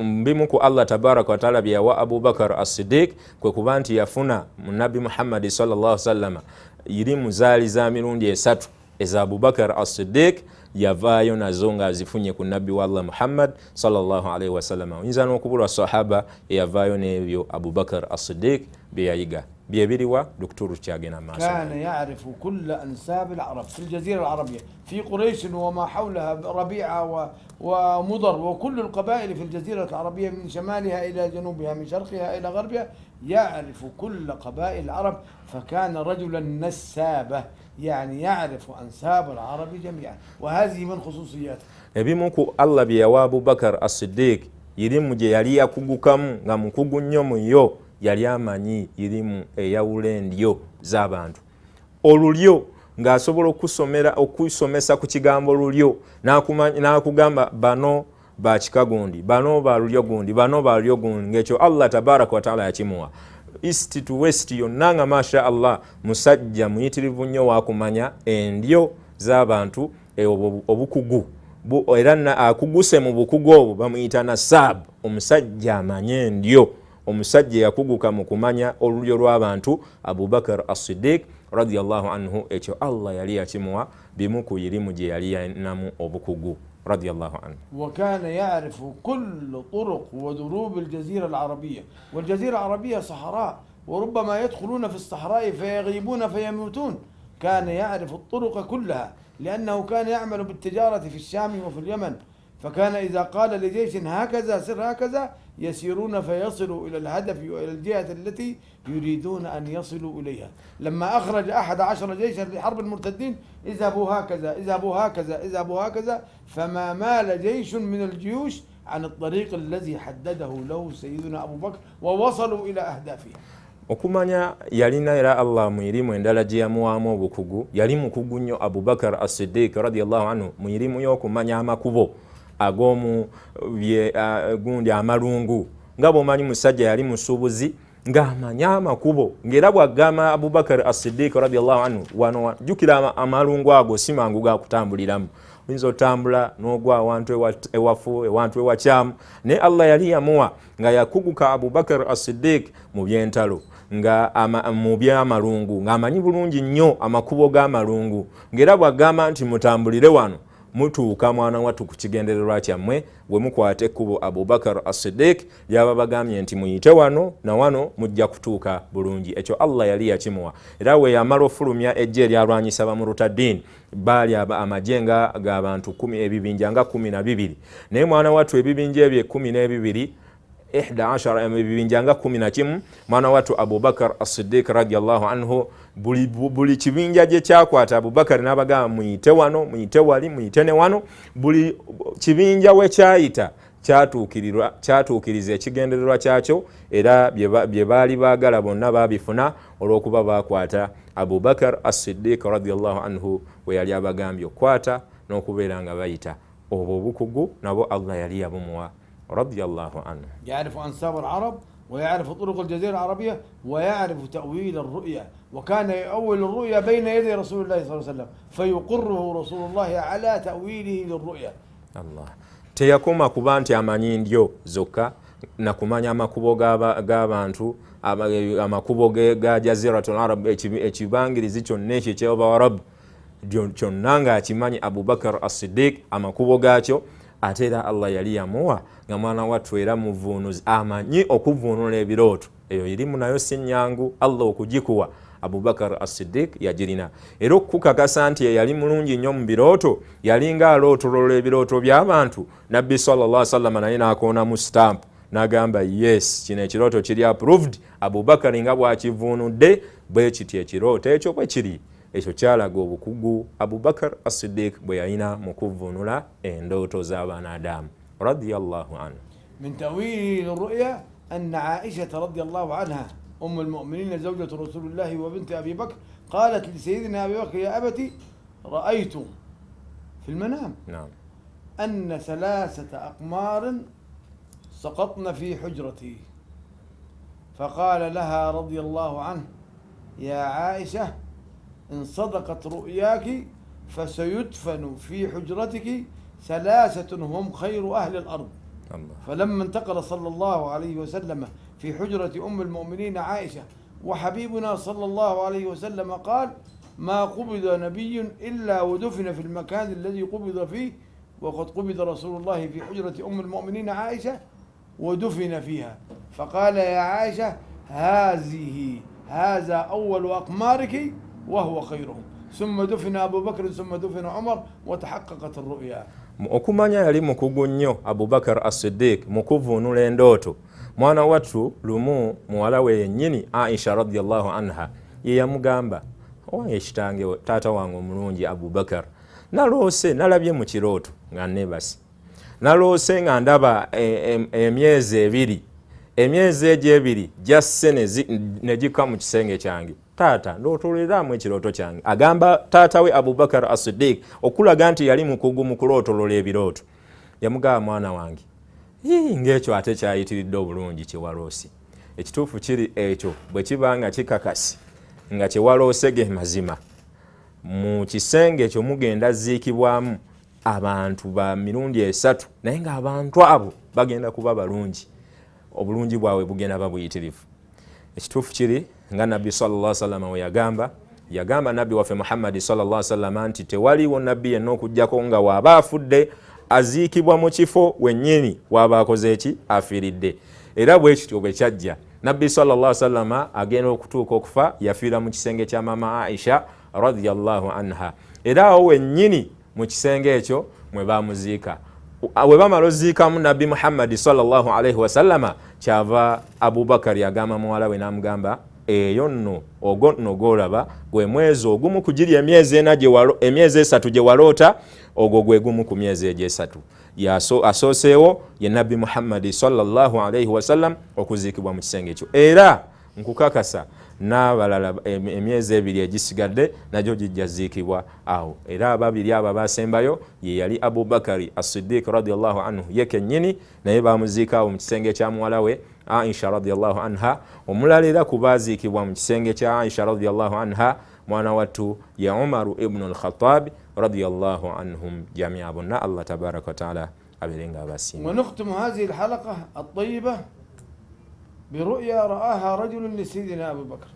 S1: Mbimu ku Allah tabaraka wa taala byawa Abubakar as-Siddiq kwe kuba nti yafuna mu Nabi Muhammad sallallahu alaihi wasallam ilimu zaali za mirundi 3 eza Abubakar as-Siddiq yavaayo nazo nga azifunye ku Nabi wa Allah Muhammad sallallahu alaihi wasallam. Oyinza n'okubulwa sahaba eyavaayo n'ebyo Abubakar as-Siddiq byeyayiga بيبيروا دكتور تشاغينا ما
S2: كان يعرف كل أنساب العرب في الجزيرة العربية في قريش وما حولها ربيعة ومضر وكل القبائل في الجزيرة العربية من شمالها إلى جنوبها من شرقها إلى غربها يعرف كل قبائل العرب فكان رجلا نسابة يعني يعرف أنساب العرب جميعا وهذه من خصوصياته.
S1: يبيمكو الله بيوا أبو بكر الصديق يريم جياليا كوغوكام غامكوغو نيوم يو yali amanyi irimu eyawulendyo z'abantu olulyo ng'asobola okusomesa ku kigambo olulyo n'akugamba bano ba kikagundi bano ba lulyo gundi bano ba lulyo gundi ng'ekyo Allah tabaraka wa taala yakimuwa east to west yonna nga masha Allah musajja muyitirivu nnyo wakumanya endyo z'abantu obukugu era akuguse mu bukugu obwo bamuyita nasab omusajja amanye endyo omusajja yakuguka mu kumanya olulyo lw'abantu Abubakar as-Siddiq radiyallahu anhu ekyo Allah yali yakimuwa bimu ku irimu gye yali yalinamu obukugu radiyallahu anhu.
S2: وكان يعرف كل طرق ودروب الجزيرة العربية والجزيرة العربية صحراء وربما يدخلون في الصحراء فيغيبون فيموتون. كان يعرف الطرق كلها لأنه كان يعمل بالتجارة في الشام وفي اليمن فكان إذا قال لجيش هكذا سر هكذا يسيرون فيصلوا إلى الهدف وإلى الجهة التي يريدون أن يصلوا إليها. لما أخرج 11 جيشا لحرب المرتدين اذهبوا هكذا اذهبوا هكذا اذهبوا هكذا فما مال جيش من الجيوش عن الطريق الذي حدده له سيدنا أبو بكر ووصلوا إلى أهدافهم.
S1: Okumanya yalina era Allah mu irimu endala gye yamuwaamu obukugu yali mukugu nnyo Abubakar as-Siddiq radiyallahu anhu mu irimu y'okumanya amakubo ag'omu gundi amalungu nga bw'omanyi musajja yali musuubuzi ng'amanya amakubo ng'era bw'agamba Abubakar as-Siddiq radiyallahu anhu wano jjukira amalungu ago si mangu ga kutambuliramu oyinza otambula n'ogwa awantu ewafu ewantu ewakyamu naye Allah yali yamuwa nga yakuguka Abubakar as-Siddiq mu by'entalo nga mu by'amalungu ng'amanyi bulungi nnyo amakubo g'amalungu ng'era bw'agamba nti mutambulire wano mutuuka mwana wattu ku kigendererwa kyammwe bwe mukwata ekkubo Abubakar as-Siddiq yaba bagambye nti muyite wano na wano mujja kutuuka bulungi ekyo Allah yali yakimuwa era we yamala ofulumya ejje eryalwanyisa bamurutaddiini baali amajenga g'abantu 10 ebibinja nga 12 naye mwana wattu ebibinja ebyo 12 11 ebibinja nga 11 mwana wattu Abubakar as-Siddiq radiyallahu anhu buli kibinja gye kyakwata Abubakar n'abagamba muyite wano muyite wali muyite ne wano buli kibinja we kyayita kyatuukiriza ekigendererwa kyakyo era bye baali baagala bonna baabifuna olw'okuba baakwata Abubakar as-Siddiq radiyallahu anhu we yali abagambye okwata n'okubeera nga bayita obwo obukugu nabo Allah yali yabumuwa radiyallahu anhu.
S2: يعرف أنساب العرب ويعرف طرق الجزيرة العربية ويعرف تأويل الرؤيا وكان يؤول الرؤيا بين يدي رسول الله صلى الله عليه وسلم فيقره رسول الله على تأويله للرؤيا. الله
S1: teyakoma kuba nti amanyi ndyo zokka na kumanya amakubo g'abantu amakubo ga Jaziratul Arab ekibangirizi kyonna ekyo ky'Abarabu kyonna nga akimanyi Abubakar as-Siddiq amakubo gaakyo ate era Allah yali yamuwa nga mwana wattu era muvuunuzi amanyi okuvuunula ebirooto eyo irimu nayo si nnyangu Allah okugikuwa Abu Bakar as-Siddiq yagirina. Era okukakasa nti yali mulungi nnyo mu birooto, yalinga alootolola ebirooto by'abantu, Nabbi sallallahu alaihi wasallam naye n'akoona mu stamp n'agamba yes, kino ekirooto kiri approved. Abu Bakar nga bw'akivuunudde bwe kiti ekirooto ekyo bwe kiri. Ekyo kyalaga obukugu Abu Bakar as-Siddiq bwe yalina mu kuvvuunula endooto z'abanadamu radiyallahu anhu.
S2: من تأويل الرؤيا أن عائشة رضي الله عنها أم المؤمنين زوجة رسول الله وبنت أبي بكر قالت لسيدنا أبي بكر يا أبتي رأيت في المنام
S1: نعم
S2: أن 3 أقمار سقطن في حجرتي، فقال لها رضي الله عنه يا عائشة إن صدقت رؤياك فسيدفن في حجرتك 3 هم خير أهل الأرض.
S1: الله.
S2: فلما انتقل صلى الله عليه وسلم في حجرة أم المؤمنين عائشة وحبيبنا صلى الله عليه وسلم قال ما قبض نبي إلا ودفن في المكان الذي قبض فيه، وقد قبض رسول الله في حجرة أم المؤمنين عائشة ودفن فيها، فقال يا عائشة هذا أول أقمارك وهو خيرهم، ثم دفن أبو بكر ثم دفن عمر وتحققت الرؤيا.
S1: Okumanya yali mukugu nnyo Abu Bakar as-Siddiq mu kuvvuunula endooto. Mwana wattu lumu muwala we yennyini Aisha radiyallahu anha ye yamugamba, owange kitange taata wange omulungi Abu Bakar, naloose nalabye mu kirooto nga neebase, naloose nga ndaba emyezi ebiri, emyezi egyo ebiri jasse ne gikka mu kisenge kyange. Taata ndootoleramu ekirooto kyange. Agamba taata we Abu Bakar as-Siddiq okulaga nti yali mukugu mu kulootolola ebirooto. Yamugamba mwana wange, ng'ekyo ate kyayitiridde obulungi kyewaloose. Ekituufu kiri ekyo bwe kiba nga kikakasi nga kyewaloose ge mazima, mu kisenge ekyo mugenda ziikibwamu abantu ba mirundi 3 naye ng'abantu abo bagenda kuba balungi, obulungi bwabwe bugenda babuyitirivu. Ekituufu kiri nga Nabbi sallallahu alaihi wasallam we yagamba Nabbi waffe Muhammad sallallahu alaihi wasallam nti tewaliwo nabbi yenna okujjako nga waaba afudde aziikibwa mu kifo wennyini waaba akoze eki afiiridde. Era bwe kityo bwe kyajja Nabbi sallallahu alaihi wasallam agenda okutuuka okufa yafiira mu kisenge kya mama Aisha radiyallahu anha. Era awo wennyini mu kisenge ekyo mwe baamuziika. We bamala oziikamu Nabbi Muhammad sallallahu alaihi wasallam kyava Abu Bakar yagamba muwala we n'amugamba eyo nno ogwo nno gw'olaba gwe mwezi ogumu ku giri emyezi 3 gye waloota, ogwo gwe gumu ku myezi egyo 3 asooseewo ye Nabbi Muhammad sallallahu alaihi wasallam okuziikibwa mu kisenge ekyo. Era nkukakasa n'abalala emyezi 2 egisigadde nagyo gijja ziikibwa awo. Era ababiri abo baasembayo ye yali Abu Bakari as-Siddiq radiyallahu anhu ye kennyini, naye baamuziika awo mu kisenge kya muwala we Aisha radiyallahu anha. Omulala era kubaaziikibwa mu kisenge kya Aisha radiyallahu anha mwana wattu ya Umar ibn al-Khattab radiyallahu anhum jamia bonna. Allah tabaraka wa taala aberenga abasinga.
S2: ونختم هذه الحلقة الطيبة برؤيا رآها رجل لسيدنا أبي بكر.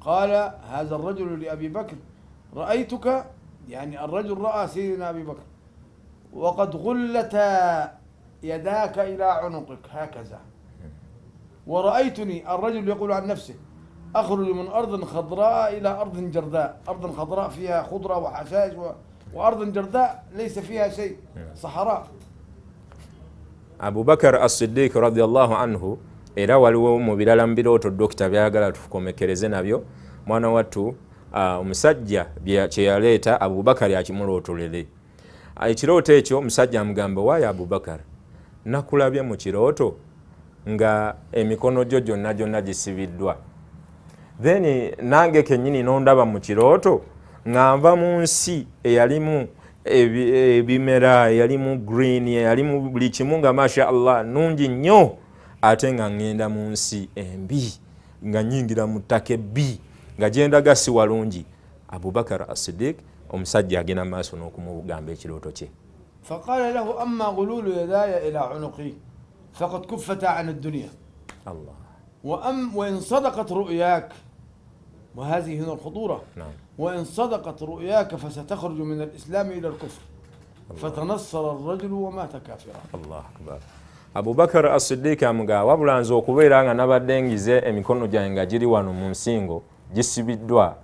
S2: قال هذا الرجل لأبي بكر رأيتك، يعني الرجل رأى سيدنا أبي بكر وقد غلتا يداك إلى عنقك هكذا، ورأيتني الرجل يقول عن نفسه أخرج من أرض خضراء إلى أرض جرداء، أرض خضراء فيها خضرة وحشائش وأرض جرداء ليس فيها شيء، صحراء.
S1: أبو بكر الصديق رضي الله عنه era waliwo mu birala mu birooto dokita byagala tukomekereze nabyo. Mwana wattu omusajja kye yaleeta Abubakar akimulootolere. Ekirooto ekyo omusajja amugamba, waayo Abubakar, nakulabye mu kirooto nga emikono gyo gyonna gisibiddwa, then nange kennyini nondaba mu kirooto nga nva mu nsi eyalimu ebimera, eyalimu green, eyalimu buli kimu nga masha Allah nungi nnyo, ate nga ngenda mu nsi embi nga nyingira mu ttaka ebbi nga gyendaga si walungi. Abubakar as-Siddiq omusajja agenda maaso n'okumugamba ekirooto kye.
S2: فقال له أما غلول يداي إلى عنقي فقد كفتا عن الدنيا
S1: الله،
S2: وإن صدقت رؤياك، وهذه هنا الخطورة،
S1: نعم،
S2: وإن صدقت رؤياك فستخرج من الإسلام إلى الكفر، فتنصر الرجل ومات كافرا.
S1: الله أكبر. Abubakar as-Siddiq amugamba, wabula nze okubeera nga nabadde ngize emikono gyange nga giri wano mu nsingo gisibiddwa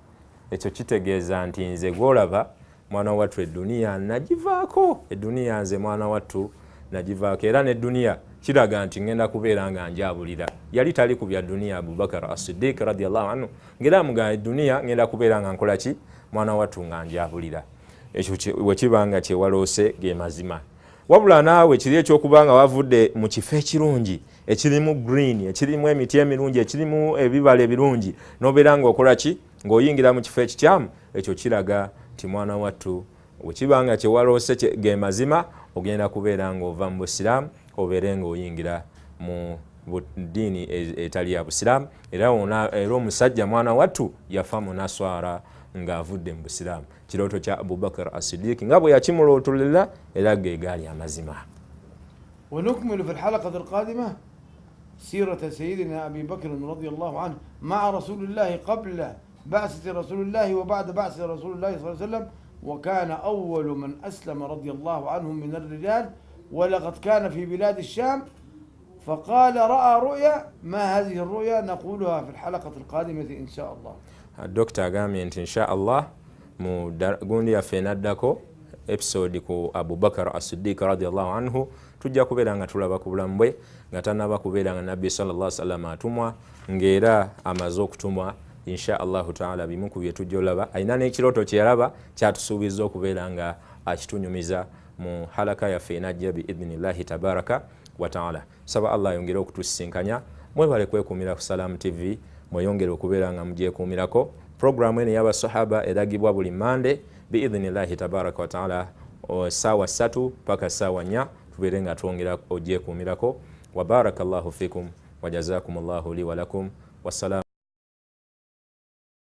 S1: ekyo kitegeeza nti nze gwolaba mwana wattu eduniya nagivaako eduniya nze mwana wattu nagivaako era neduniya kiraga nti ngenda kubeera nga njabulira yali tali ku bya duniya Abubakar as-Siddiq radiyallahu anhu ngera muga eduniya ngenda kubeera nga nkola ki mwana wattu nga njabulira ekyo wekibanga kyewaloose ge mazima wabula naawe kiri ekyokubanga wavudde mu kifo ekirungi ekirimu green ekirimu emiti emirungi ekirimu ebibala ebirungi nobeera nga okola ki ng'oyingira mu kifo ekikyamu ekyo kiraga nti mwana wattu wekibanga kyewaloose ge mazima ogenda kubeera ng'ova mu busiraamu obeere ng'oyingira mu ddiini etali ya busiraamu era omusajja mwana wattu yafa mu naswara ng'avudde mu busiraamu kirooto kya Abubakar as-Siddiq nga bwe yakimulootolerera era ge gaali amazima.
S2: ونكمل في الحلقة القادمة سيرة سيدنا أبي بكر رضي الله عنه مع رسول الله قبل بعثة رسول الله وبعد بعثة رسول الله صلى الله عليه وسلم وكان أول من أسلم رضي الله عنهم من الرجال ولقد كان في بلاد الشام فقال رأى رؤيا ما هذه الرؤيا نقولها في الحلقة القادمة إن شاء الله.
S1: الدكتور قامي إن شاء الله gundi yaffe naddako episode ku Abubakar as-Siddiq radiyallahu anhu tujja kubeera nga tulaba ku bulamu bwe nga tanaba kubeera nga nabbi sallallahu alaihi wasallam atumwa ng'era amaze okutumwa insha Allahu taala bimu ku bye tujja olaba ayina n'ekirooto kye yalaba kyatusuubiza okubeera nga akitunyumiza mu halaka yaffe enajja biidhnillahi tabaraka wa taala. Saba Allah yongere okutusinkanya mwebale kwekuumira ku Salam TV mweyongere okubeera nga mugyekuumirako. Programu eno y'abasahaba eragibwa buli Mande biidhnillahi tabaraka wa taala saawa 3 paka saawa 4 tubeere nga twongera ogyekuumirako. Wa barakallahu fikum wa jazakumullahu li wa lakum. Wassalamu